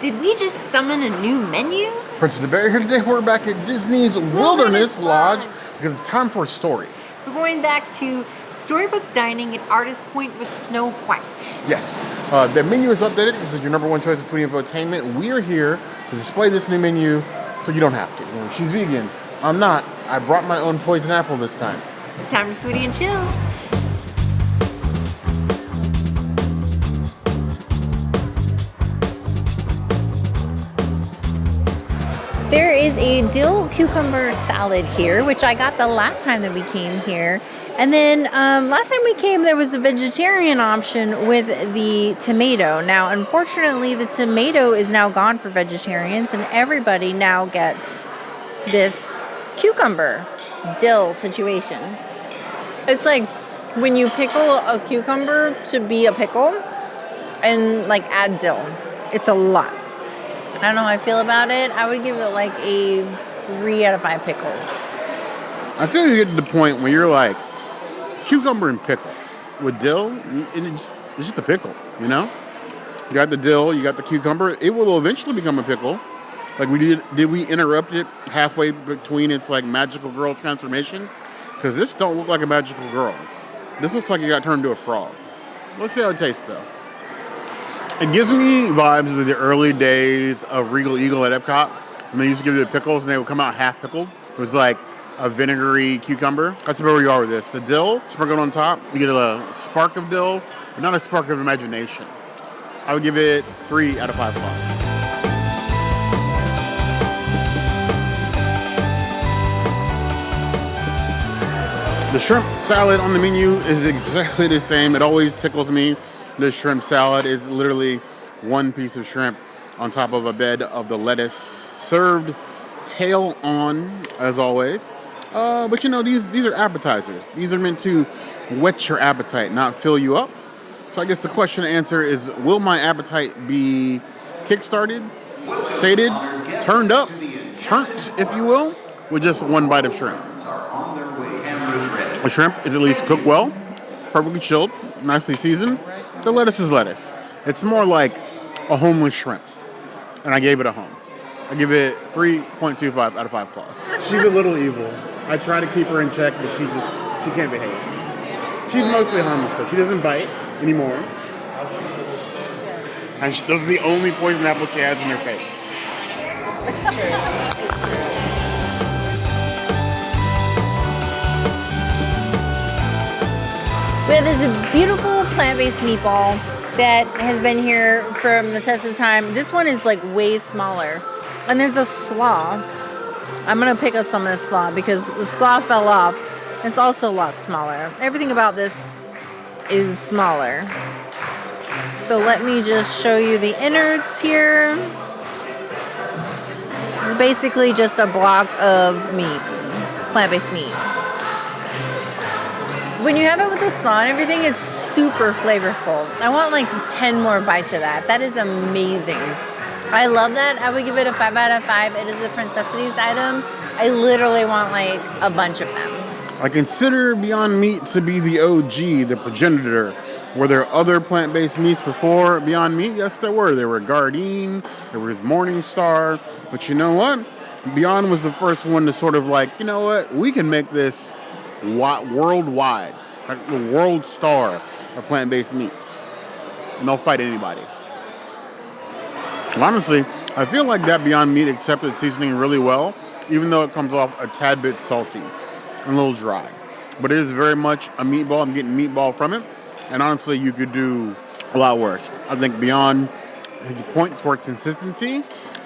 Did we just summon a new menu? Princess the Bear here today. We're back at Disney's Wilderness Lodge because it's time for a story. We're going back to storybook dining at Artist Point with Snow White. Yes, the menu is updated. This is your number one choice of food infotainment. We're here to display this new menu so you don't have to. You know, she's vegan. I'm not. I brought my own poison apple this time. It's time for Foodie and Chill. There is a dill cucumber salad here, which I got the last time that we came here. And then last time we came, there was a vegetarian option with the tomato. Now, unfortunately, the tomato is now gone for vegetarians, and everybody now gets this cucumber dill situation. It's like when you pickle a cucumber to be a pickle and like add dill. It's a lot. I don't know how I feel about it. I would give it like a 3 out of 5 pickles. I feel you get to the point where you're like, cucumber and pickle. With dill, it's just a pickle, you know? You got the dill, you got the cucumber. It will eventually become a pickle. Like did we interrupt it halfway between its like magical girl transformation? Because this don't look like a magical girl. This looks like it got turned into a frog. Let's see how it tastes though. It gives me vibes of the early days of Regal Eagle at Epcot. When they used to give you the pickles and they would come out half pickled. It was like a vinegary cucumber. That's about where you are with this. The dill sprinkled on top. You get a spark of dill, but not a spark of imagination. I would give it 3 out of 5 plus. The shrimp salad on the menu is exactly the same. It always tickles me. This shrimp salad is literally one piece of shrimp on top of a bed of the lettuce, served tail on, as always. But you know, these are appetizers. These are meant to whet your appetite, not fill you up. So I guess the question to answer is, will my appetite be kickstarted, sated, turned up, turnt, if you will, with just one bite of shrimp? The shrimp is at least cooked well, perfectly chilled, nicely seasoned. The lettuce is lettuce. It's more like a homeless shrimp. And I gave it a home. I give it 3.25 out of 5 plus. She's a little evil. I try to keep her in check, but she can't behave. She's mostly harmless, so she doesn't bite anymore. And those are the only poison apples she has in her face. It's true. It's true. We have this beautiful plant-based meatball that has been here from the test of time. This one is like way smaller. And there's a slaw. I'm going to pick up some of this slaw because the slaw fell off. It's also a lot smaller. Everything about this is smaller. So let me just show you the innards here. It's basically just a block of meat, plant-based meat. When you have it with the slaw and everything, it's super flavorful. I want like 10 more bites of that. That is amazing. I love that. I would give it a 5 out of 5. It is a Princessities item. I literally want like a bunch of them. I consider Beyond Meat to be the OG, the progenitor. Were there other plant-based meats before Beyond Meat? Yes, there were. There were Gardein, there was Morningstar. But you know what? Beyond was the first one to sort of like, you know what? We can make this worldwide, like the world star of plant-based meats, and they'll fight anybody. Honestly, I feel like that Beyond Meat accepted seasoning really well, even though it comes off a tad bit salty and a little dry. But it is very much a meatball. I'm getting meatball from it, and honestly, you could do a lot worse. I think Beyond his point toward consistency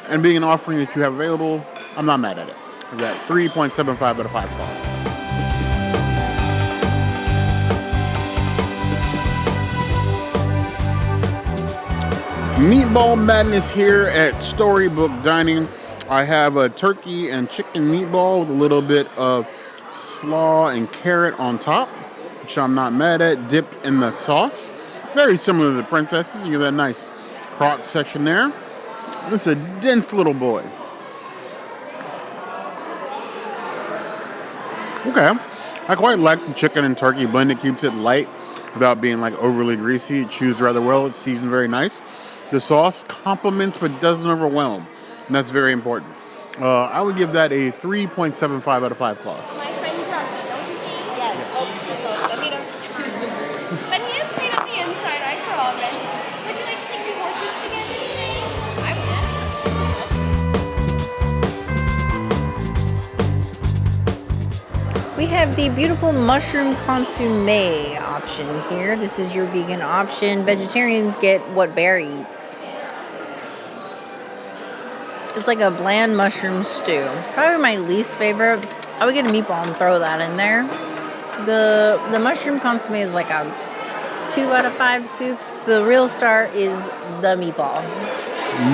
and being an offering that you have available, I'm not mad at it. I got 3.75 out of 5 plus. Meatball madness here at Storybook Dining. I have a turkey and chicken meatball with a little bit of slaw and carrot on top, which I'm not mad at, dipped in the sauce. Very similar to the Princesses. You get that nice crock section there. It's a dense little boy. Okay. I quite like the chicken and turkey blend. It keeps it light without being like overly greasy. It chews rather well. It's seasoned very nice. The sauce complements but doesn't overwhelm, and that's very important. I would give that a 3.75 out of 5 claws. My friend Rocky, don't you think? Yes. Oh, so let me know. But he is sweet on the inside, I promise. Would you like to take some portraits together today? I would. We have the beautiful Mushroom Consommé option here. This is your vegan option. Vegetarians get what Bear eats. It's like a bland mushroom stew. Probably my least favorite. I would get a meatball and throw that in there. The mushroom consommé is like a 2 out of 5 soups. The real star is the meatball.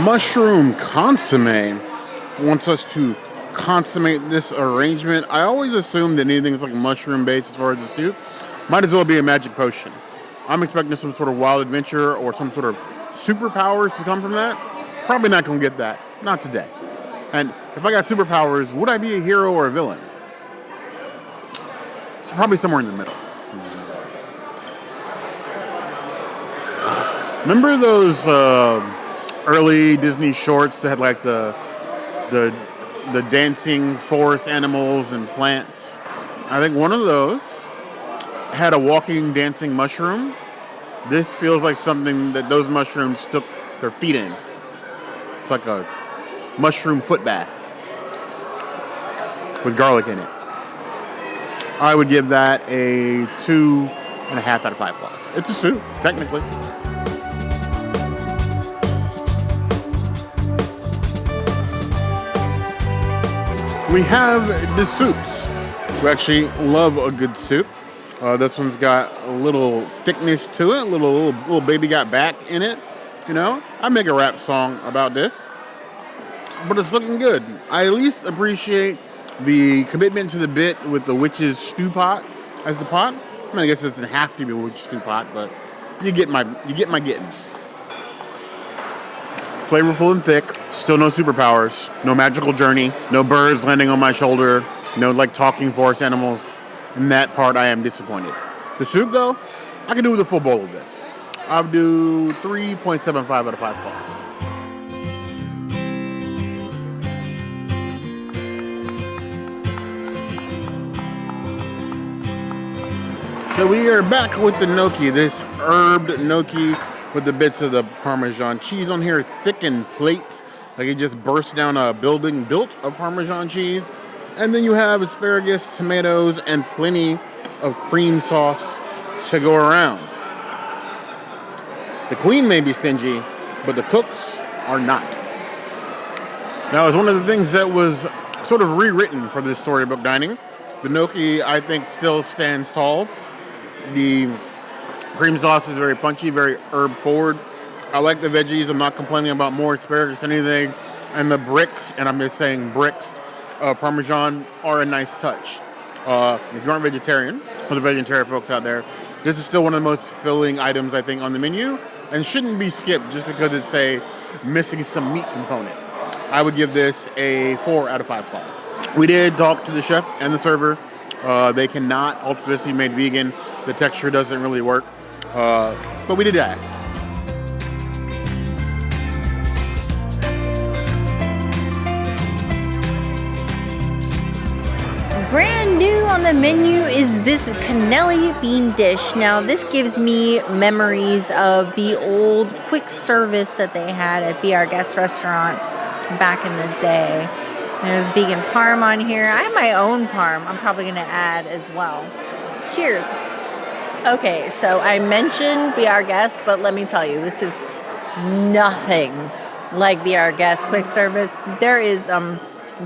Mushroom Consommé wants us to consummate this arrangement. I always assume that anything that's like mushroom based as far as a soup might as well be a magic potion. I'm expecting some sort of wild adventure or some sort of superpowers to come from that. Probably not going to get that. Not today. And if I got superpowers, would I be a hero or a villain? It's probably somewhere in the middle. Remember those early Disney shorts that had like the dancing forest animals and plants? I think one of those had a walking, dancing mushroom. This feels like something that those mushrooms stuck their feet in. It's like a mushroom foot bath with garlic in it. I would give that a 2.5 out of 5 claws. It's a soup, technically. We have the soups. We actually love a good soup. This one's got a little thickness to it, little baby got back in it. You know, I make a rap song about this, but it's looking good. I at least appreciate the commitment to the bit with the witch's stew pot as the pot. I mean, I guess it doesn't have to be a witch's stew pot, but you get my getting. Flavorful and thick, still no superpowers, no magical journey, no birds landing on my shoulder, no like talking forest animals. In that part, I am disappointed. The soup, though, I can do with a full bowl of this. I'll do 3.75 out of 5 claws. So we are back with the gnocchi, this herbed gnocchi with the bits of the Parmesan cheese on here, thick and plate, like it just burst down a building built of Parmesan cheese. And then you have asparagus, tomatoes, and plenty of cream sauce to go around. The queen may be stingy, but the cooks are not. Now, it's one of the things that was sort of rewritten for this storybook dining. The gnocchi, I think, still stands tall. The cream sauce is very punchy, very herb forward. I like the veggies. I'm not complaining about more asparagus than anything. And the bricks, and I'm just saying bricks, Parmesan are a nice touch. If you aren't vegetarian, for the vegetarian folks out there, this is still one of the most filling items, I think, on the menu, and shouldn't be skipped just because it's, say, missing some meat component. I would give this a 4 out of 5 claws. We did talk to the chef and the server. They cannot alter this to be made vegan. The texture doesn't really work, but we did ask. Brand new on the menu is this cannelli bean dish. Now, this gives me memories of the old quick service that they had at Be Our Guest restaurant back in the day. There's vegan parm on here. I have my own parm I'm probably going to add as well. Cheers. Okay, so I mentioned Be Our Guest, but let me tell you, this is nothing like Be Our Guest quick service. There is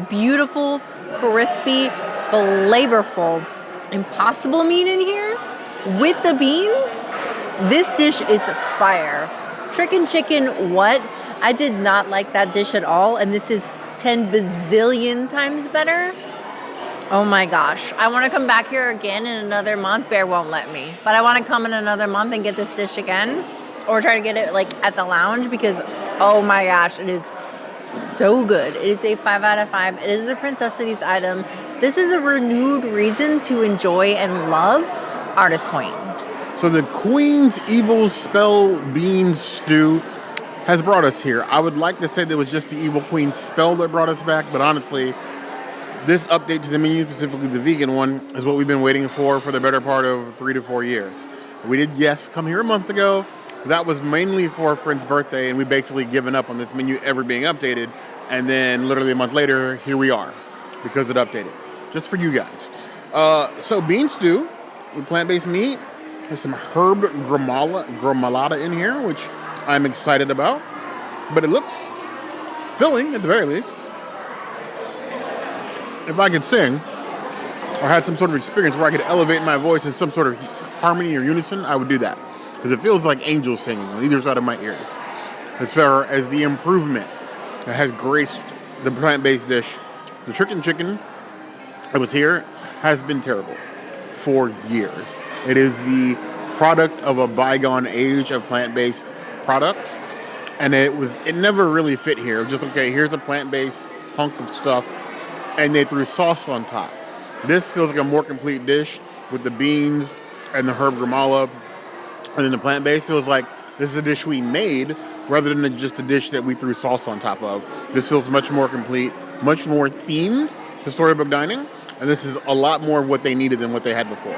beautiful, crispy, flavorful impossible meat in here with the beans. This dish is fire. Trick and chicken, what? I did not like that dish at all, and this is 10 bazillion times better. Oh my gosh. I want to come back here again in another month. Bear won't let me. But I want to come in another month and get this dish again, or try to get it like at the lounge, because oh my gosh, it is so good. It is a 5 out of 5. It is a Princessities item. This is a renewed reason to enjoy and love Artist Point. So the Queen's Evil Spell Bean Stew has brought us here. I would like to say that it was just the Evil Queen spell that brought us back, but honestly, this update to the menu, specifically the vegan one, is what we've been waiting for the better part of 3 to 4 years. We did, yes, come here a month ago. That was mainly for a friend's birthday, and we basically given up on this menu ever being updated. And then literally a month later, here we are, because it updated. Just for you guys. So bean stew with plant-based meat. There's some herb gremolata in here, which I'm excited about. But it looks filling, at the very least. If I could sing, or had some sort of experience where I could elevate my voice in some sort of harmony or unison, I would do that. Because it feels like angels singing on either side of my ears. As far as the improvement that has graced the plant-based dish, the chicken that was here has been terrible for years. It is the product of a bygone age of plant-based products, and it never really fit here. Just, okay, here's a plant-based hunk of stuff, and they threw sauce on top. This feels like a more complete dish with the beans and the herb gremolata. And then the plant-based feels like this is a dish we made rather than just a dish that we threw sauce on top of. This feels much more complete, much more themed to storybook dining, and this is a lot more of what they needed than what they had before.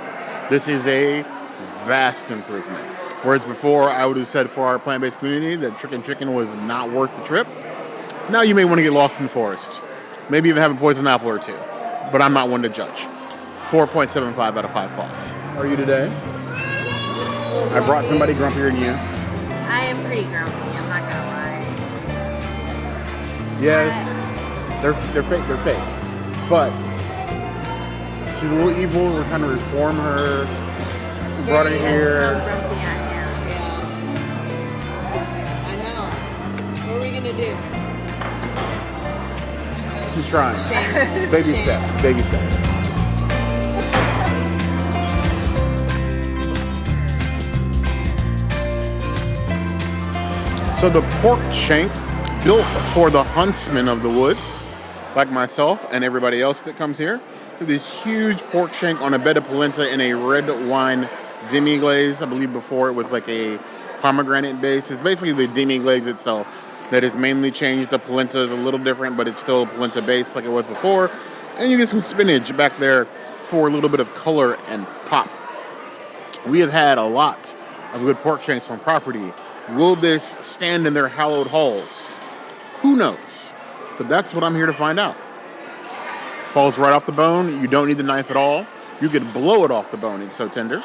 This is a vast improvement. Whereas before, I would have said for our plant-based community that chicken was not worth the trip. Now you may want to get lost in the forest. Maybe even have a poison apple or two. But I'm not one to judge. 4.75 out of 5 claws. How are you today? I brought somebody grumpier than you. I am pretty grumpy, I'm not gonna lie. Yes, they're fake. But she's a little evil. We're trying to reform her. We brought her here. How grumpy I am. Yeah. I know. What are we gonna do? She's trying. Shame. Baby Shame. steps. Baby steps. So the pork shank, built for the huntsman of the woods, like myself and everybody else that comes here. This huge pork shank on a bed of polenta in a red wine demi-glaze. I believe before it was like a pomegranate base. It's basically the demi-glaze itself that is mainly changed. The polenta is a little different, but it's still a polenta base like it was before. And you get some spinach back there for a little bit of color and pop. We have had a lot of good pork shanks on property. Will this stand in their hallowed halls? Who knows? But that's what I'm here to find out. Falls right off the bone. You don't need the knife at all. You could blow it off the bone. It's so tender.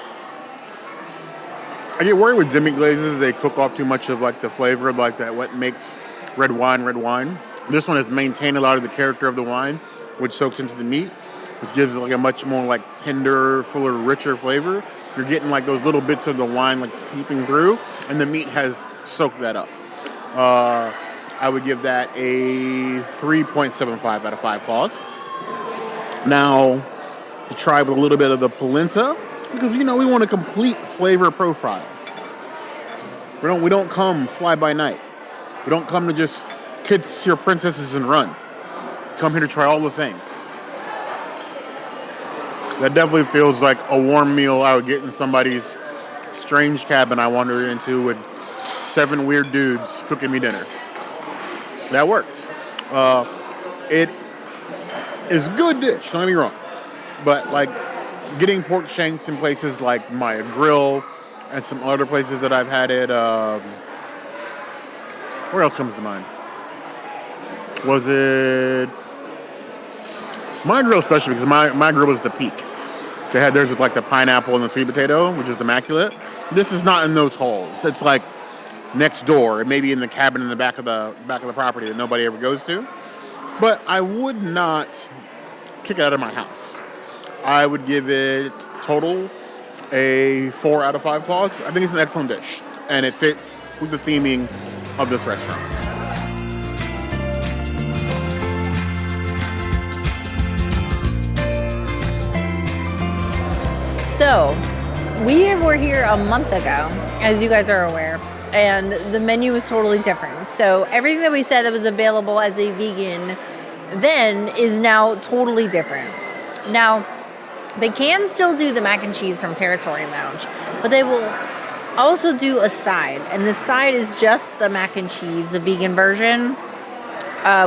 I get worried with demi-glazes. They cook off too much of like the flavor, like that what makes red wine. This one has maintained a lot of the character of the wine, which soaks into the meat, which gives it like a much more like tender, fuller, richer flavor. You're getting like those little bits of the wine like seeping through, and the meat has soaked that up. I would give that a 3.75 out of 5 claws. Now, to try with a little bit of the polenta, because we want a complete flavor profile. We don't come fly by night. We don't come to just kiss your princesses and run. We come here to try all the things. That definitely feels like a warm meal I would get in somebody's strange cabin I wandered into with 7 weird dudes cooking me dinner. That works. It is a good dish, don't get me wrong. But like getting pork shanks in places like Maya Grill and some other places that I've had it, where else comes to mind? Was it Maya Grill especially, because my grill was the peak. They had theirs with like the pineapple and the sweet potato, which is immaculate. This is not in those halls. It's like next door. It may be in the cabin in the back of the property that nobody ever goes to. But I would not kick it out of my house. I would give it total a 4 out of 5 claws. I think it's an excellent dish, and it fits with the theming of this restaurant. So, we were here a month ago, as you guys are aware, and the menu was totally different. So, everything that we said that was available as a vegan then is now totally different. Now, they can still do the mac and cheese from Territory Lounge, but they will I'll also do a side, and the side is just the mac and cheese, the vegan version,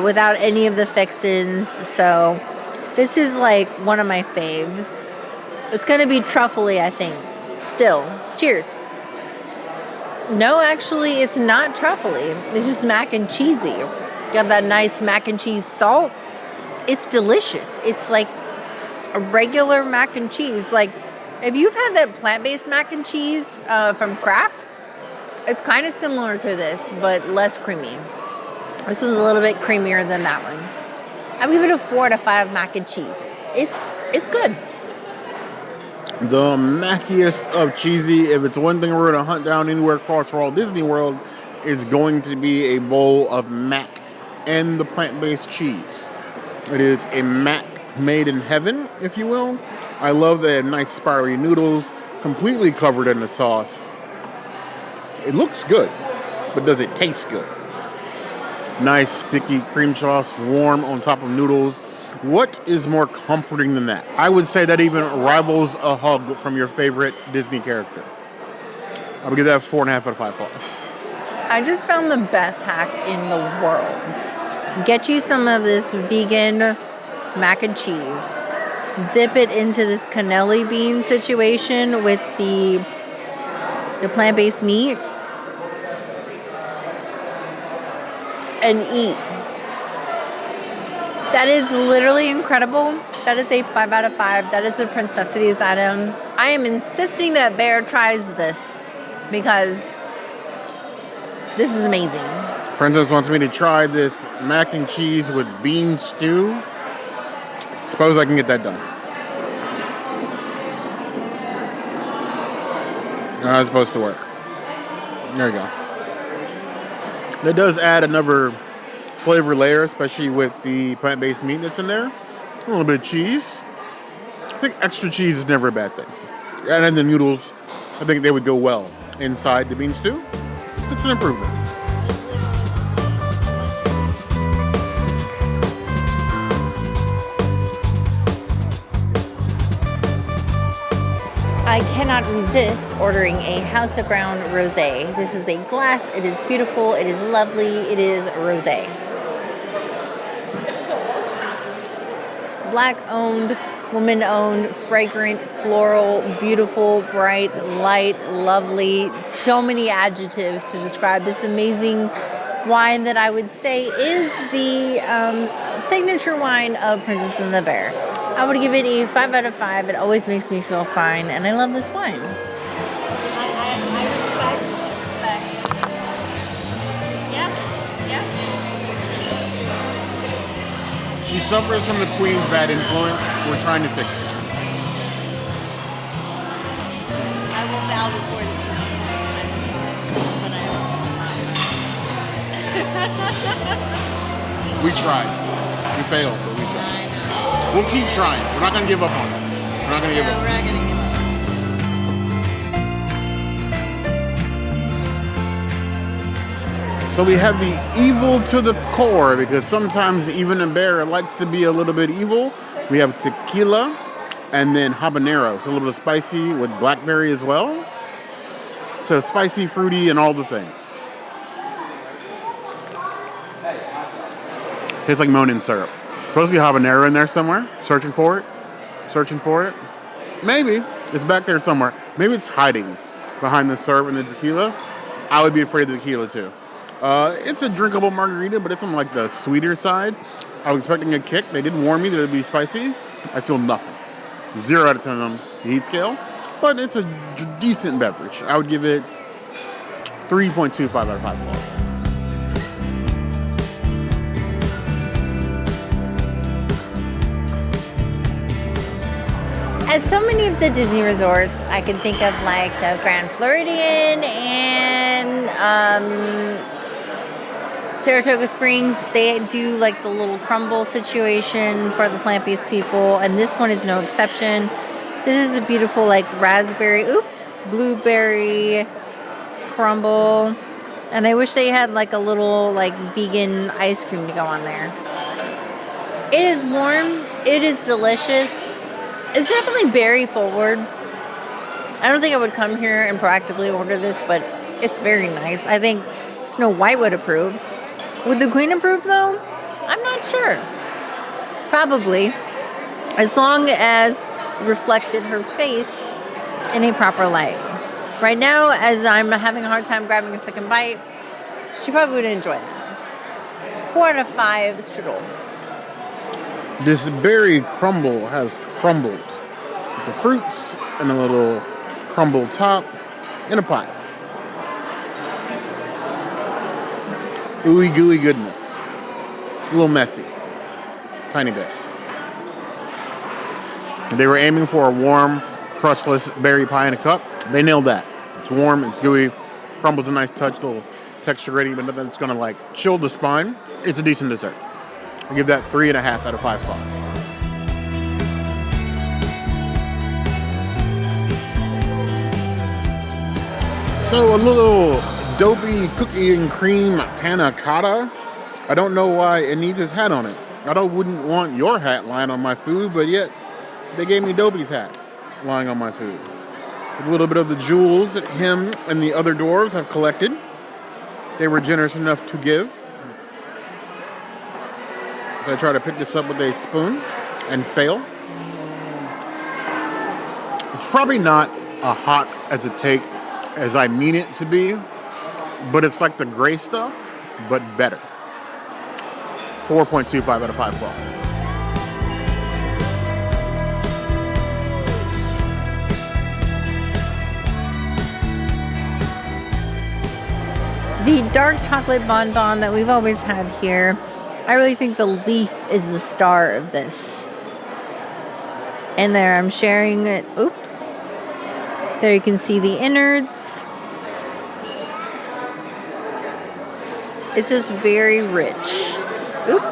without any of the fixins. So this is like one of my faves. It's gonna be truffly, I think. Still, cheers. No, actually, it's not truffly. It's just mac and cheesy. Got that nice mac and cheese salt. It's delicious. It's like a regular mac and cheese. Like, if you've had that plant-based mac and cheese from Kraft, it's kind of similar to this, but less creamy. This one's a little bit creamier than that one. I give it a 4 out of 5 mac and cheeses. It's good. The mackiest of cheesy. If it's one thing we're going to hunt down anywhere across Walt Disney World, is going to be a bowl of mac and the plant-based cheese. It is a mac made in heaven, if you will. I love the nice spirally noodles, completely covered in the sauce. It looks good, but does it taste good? Nice sticky cream sauce, warm on top of noodles. What is more comforting than that? I would say that even rivals a hug from your favorite Disney character. I would give that 4.5 out of 5 claws. I just found the best hack in the world. Get you some of this vegan mac and cheese. Dip it into this cannelli bean situation with the plant-based meat. And eat. That is literally incredible. That is a 5 out of 5. That is the Princessities item. I am insisting that Bear tries this because this is amazing. Princess wants me to try this mac and cheese with bean stew. Suppose I can get that done. That's supposed to work. There you go. That does add another flavor layer, especially with the plant-based meat that's in there. A little bit of cheese. I think extra cheese is never a bad thing. And then the noodles, I think they would go well inside the bean stew. It's an improvement. I cannot resist ordering a House of Brown rosé. This is a glass. It is beautiful. It is lovely. It is rosé. Black-owned, woman-owned, fragrant, floral, beautiful, bright, light, lovely. So many adjectives to describe this amazing wine that I would say is the signature wine of Princess and the Bear. I would give it a 5 out of 5. It always makes me feel fine, and I love this wine. I respect. Yeah. She suffers from the Queen's bad influence. We're trying to fix it. I will bow before the Queen. I'm sorry, but I am so not sorry. We tried. We failed, but we tried. We'll keep trying. We're not going to give up on it. We're not going to give up. We're not gonna give up. So we have the evil to the core, because sometimes even a bear likes to be a little bit evil. We have tequila and then habanero. It's a little bit of spicy with blackberry as well. So spicy, fruity, and all the things. Tastes like monin syrup. Supposed to be habanero in there somewhere. Searching for it. Maybe it's back there somewhere. Maybe it's hiding behind the syrup and the tequila. I would be afraid of the tequila too. It's a drinkable margarita, but it's on like the sweeter side. I was expecting a kick. They did warn me that it would be spicy. I feel nothing. 0 out of 10 on the heat scale, but it's a decent beverage. I would give it 3.25 out of 5 balls. At so many of the Disney resorts, I can think of like the Grand Floridian and Saratoga Springs. They do like the little crumble situation for the plant-based people, and this one is no exception. This is a beautiful like raspberry, blueberry crumble, and I wish they had like a little like vegan ice cream to go on there. It is warm. It is delicious. It's definitely berry forward. I don't think I would come here and proactively order this, but it's very nice. I think Snow White would approve. Would the Queen approve, though? I'm not sure. Probably. As long as reflected her face in a proper light. Right now, as I'm having a hard time grabbing a second bite, she probably would enjoy that. 4 out of 5 strudel. This berry crumble has crumbled. The fruits and a little crumble top in a pot. Ooey gooey goodness. A little messy. Tiny bit. They were aiming for a warm, crustless berry pie in a cup. They nailed that. It's warm, it's gooey, crumbles a nice touch, little texture gritty, but nothing that's gonna like chill the spine. It's a decent dessert. I give that 3.5 out of 5 claws. So a little dopey cookie and cream panna cotta. I don't know why it needs his hat on it. Wouldn't want your hat lying on my food, but yet they gave me Dopey's hat lying on my food. With a little bit of the jewels that him and the other dwarves have collected. They were generous enough to give. So I try to pick this up with a spoon and fail. It's probably not a hot as a take as I mean it to be, but it's like the gray stuff, but better. 4.25 out of 5 claws. The dark chocolate bonbon that we've always had here, I really think the leaf is the star of this. And there, I'm sharing it. Oop. There you can see the innards. It's just very rich. Oop.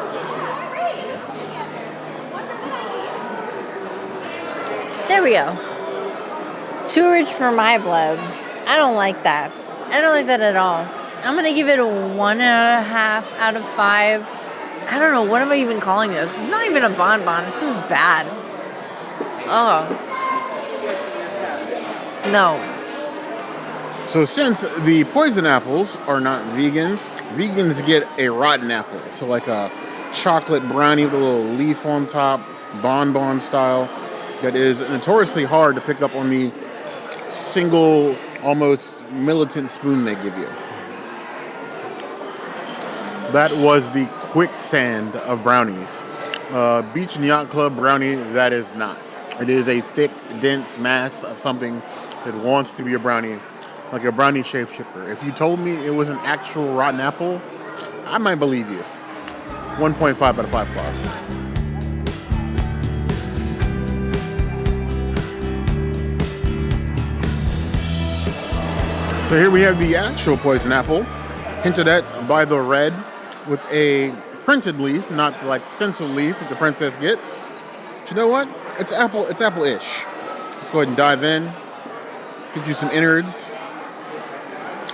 There we go. Too rich for my blood. I don't like that. I don't like that at all. I'm going to give it a 1.5 out of 5. I don't know. What am I even calling this? It's not even a bonbon. It's just bad. Oh. No. So since the poison apples are not vegan, vegans get a rotten apple. So like a chocolate brownie with a little leaf on top, bonbon style, that is notoriously hard to pick up on the single, almost militant spoon they give you. That was the quicksand of brownies. Beach and Yacht Club brownie, that is not. It is a thick, dense mass of something that wants to be a brownie, like a brownie shapeshifter. If you told me it was an actual rotten apple, I might believe you. 1.5 out of 5 claws. So here we have the actual poison apple, hinted at by the red, with a printed leaf, not like stencil leaf that the princess gets. But you know what? It's apple-ish. Let's go ahead and dive in. Get you some innards.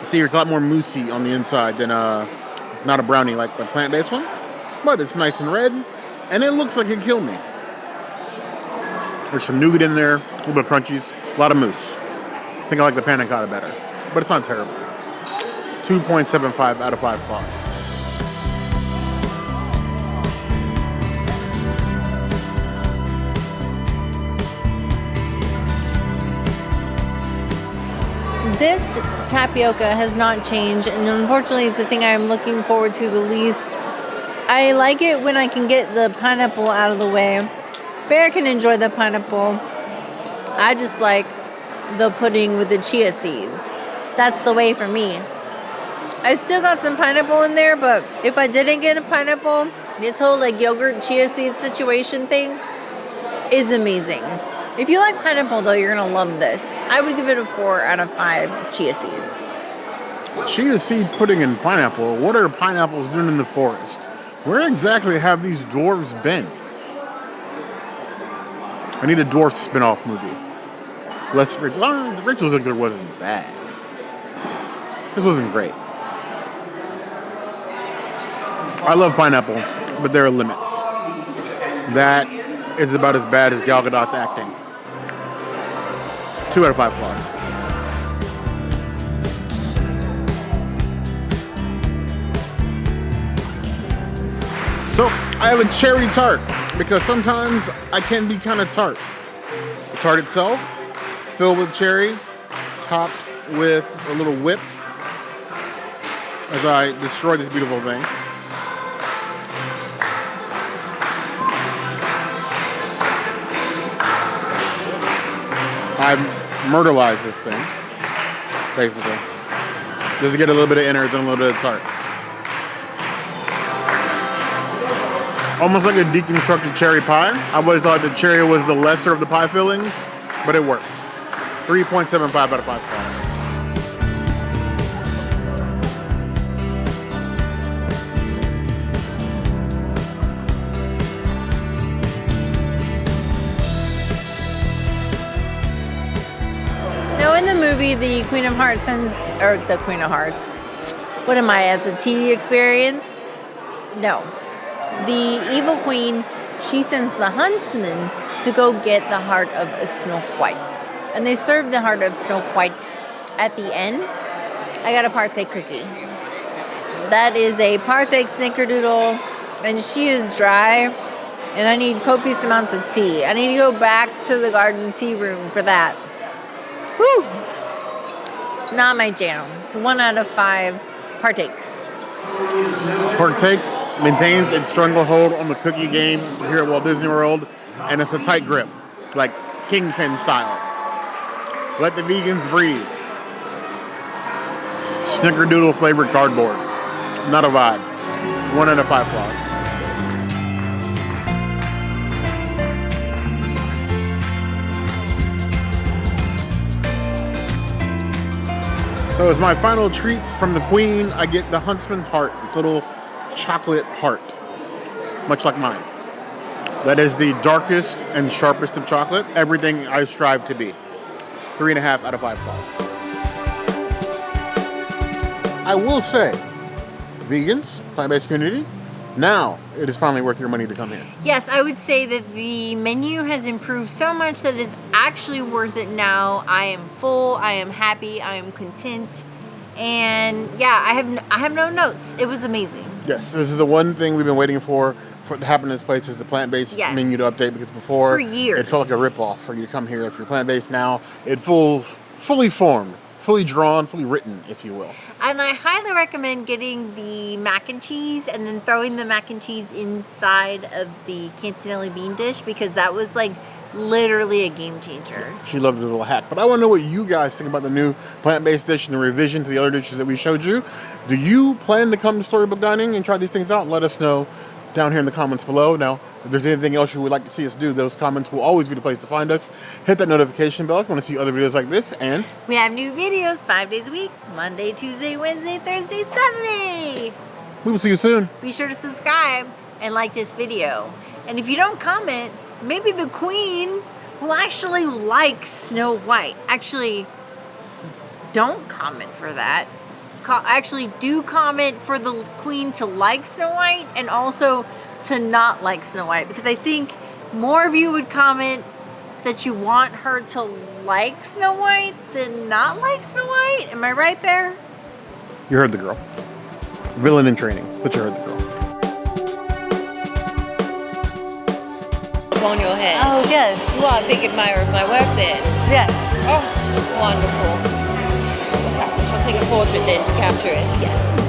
See, it's a lot more moussey on the inside than not a brownie like the plant-based one. But it's nice and red, and it looks like it'd kill me. There's some nougat in there, a little bit of crunchies, a lot of mousse. I think I like the panna cotta better, but it's not terrible. 2.75 out of 5 claws. This tapioca has not changed, and unfortunately it's the thing I'm looking forward to the least. I like it when I can get the pineapple out of the way. Bear can enjoy the pineapple. I just like the pudding with the chia seeds. That's the way for me. I still got some pineapple in there, but if I didn't get a pineapple, this whole like yogurt chia seed situation thing is amazing. If you like pineapple, though, you're going to love this. I would give it a 4 out of 5 chia seeds. Chia seed pudding and pineapple. What are pineapples doing in the forest? Where exactly have these dwarves been? I need a dwarf spin-off movie. Less Rachel Ziegler wasn't bad. This wasn't great. I love pineapple, but there are limits. That is about as bad as Gal Gadot's acting. 2 out of 5 plus. So I have a cherry tart because sometimes I can be kind of tart. The tart itself, filled with cherry, topped with a little whipped as I destroy this beautiful thing. I've myrtleized this thing, basically, just to get a little bit of innards and a little bit of tart. Almost like a deconstructed cherry pie. I always thought the cherry was the lesser of the pie fillings, but it works. 3.75 out of 5 pounds. Now in the movie, the Queen of Hearts sends, or the Queen of Hearts, what am I, at the tea experience? No. The evil queen, she sends the huntsman to go get the heart of Snow White. And they serve the heart of Snow White at the end. I got a partake cookie. That is a partake snickerdoodle, and she is dry, and I need copious amounts of tea. I need to go back to the garden tea room for that. Whew! Not my jam. 1 out of 5 partakes. Partake maintains its stranglehold on the cookie game here at Walt Disney World, and it's a tight grip, like Kingpin style. Let the vegans breathe. Snickerdoodle flavored cardboard. Not a vibe. 1 out of 5 flaws. So as my final treat from the Queen, I get the Huntsman heart, this little chocolate heart, much like mine. That is the darkest and sharpest of chocolate, everything I strive to be. 3.5 out of 5 flaws. I will say, vegans, plant-based community, now it is finally worth your money to come here. Yes, I would say that the menu has improved so much that it is actually worth it now. I am full, I am happy, I am content, and yeah, I have no notes. It was amazing. Yes, this is the one thing we've been waiting for to happen in this place is the plant-based menu to update, because before for years it felt like a rip-off for you to come here if you're plant-based. Now it feels fully formed, fully drawn, fully written, if you will. And I highly recommend getting the mac and cheese and then throwing the mac and cheese inside of the Cantinelli bean dish, because that was like literally a game changer. She loved the little hack. But I want to know what you guys think about the new plant-based dish and the revision to the other dishes that we showed you. Do you plan to come to Storybook Dining and try these things out? And let us know down here in the comments below. Now, if there's anything else you would like to see us do, those comments will always be the place to find us. Hit that notification bell if you want to see other videos like this. And we have new videos 5 days a week: Monday, Tuesday, Wednesday, Thursday, Saturday. We will see you soon. Be sure to subscribe and like this video. And if you don't comment, maybe the Queen will actually like Snow White. Actually, don't comment for that. Actually, do comment for the Queen to like Snow White and also to not like Snow White, because I think more of you would comment that you want her to like Snow White than not like Snow White. Am I right, Bear? You heard the girl. Villain in training, but you heard the girl. On your head. Oh, yes. You are a big admirer of my work then. Yes. Oh, wonderful. Okay, we shall take a portrait then to capture it. Yes.